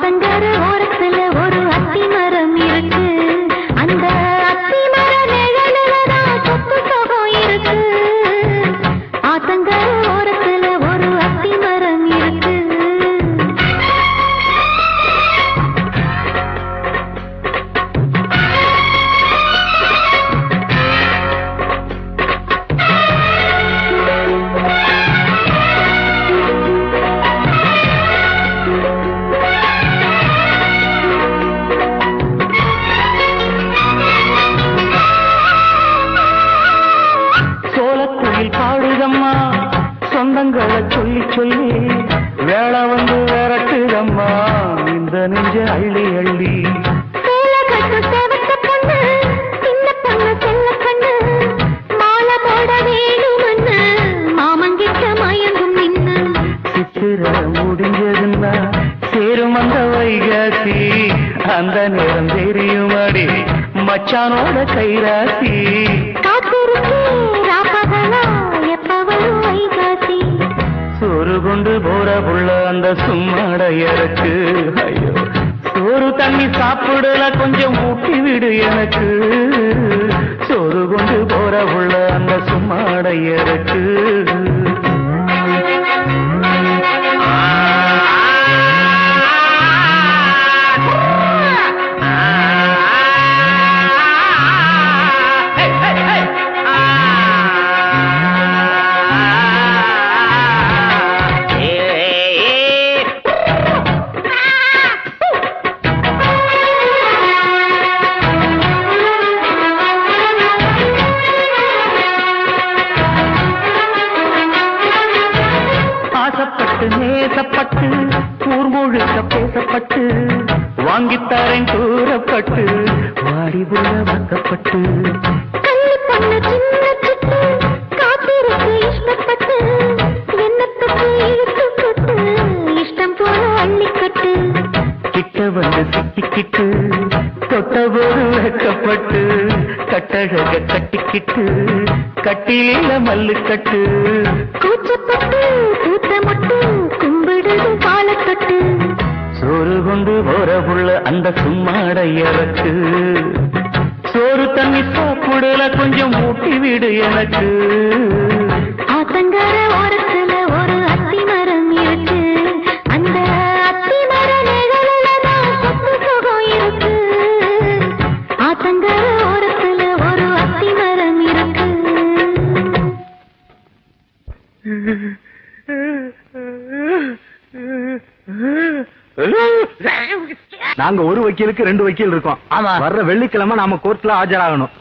ஆத்தங்கர ஓரத்துல ஒரு அத்தி மரம் இருக்கு. அந்த அத்தி மர நிழலுலதான் சொத்து சுகம் இருக்கு. ஆத்தங்கர ஓரத்துல ஒரு அத்தி மரம் இருக்கு. பாடுதம்மா சொந்தங்களை சொல்லி சொல்லி வேளை வந்து விரட்டுதம்மா இந்த நெஞ்ச அள்ளி அள்ளி. சித்திர முடிஞ்சதுன்னா சேரும் அந்த வைகாசி அந்த நேரம் தெரியுமாடி மச்சானோட கைராசி. சோறு கொண்டு போற புள்ள அந்த சும்மாடையருக்கு. ஐயோ சோறு தண்ணி சாப்பிடல கொஞ்சம் ஊட்டி விடு எனக்கு. சோறு கொண்டு போற புள்ள அந்த சும்மாடையருக்கு. நேசப்பட்டு ஊர் முழுக்க பேசப்பட்டு வாங்கித்தாரன் கூறப்பட்டு வாடி புள்ள வாக்கப்பட்டு இஷ்டம் போல அள்ளிக்கட்டு கிட்ட வந்து சிக்கிக்கிட்டு தொட்டபோது வைக்கப்பட்டு கட்டழக கட்டிக்கிட்டு கட்டியில மல்லுக்கட்டு கூச்சப்பட்டு கூட்டமட்டு கும்பிடுது பாலக்கட்டு. சோறு கொண்டு போற புள்ள அந்த சும்மாடையருக்கு. சோறு தண்ணி சாப்பிடல கொஞ்சம் ஊட்டி விடு எனக்கு. ஆத்தங்கர ஓரத்துல ஒரு அத்தி மரம் இருக்கு. அந்த அத்தி மர நிழலுலதான் சொத்து சுகம் இருக்கு. ஆத்தங்கர ஓரத்துல ஒரு அத்தி மரம் இருக்கு. நாங்க ஒரு வக்கீலுக்கு 2 வக்கீல் இருக்கோம். வர்ற வெள்ளிக்கிழமை நாம கோர்ட்ல ஆஜராகணும்.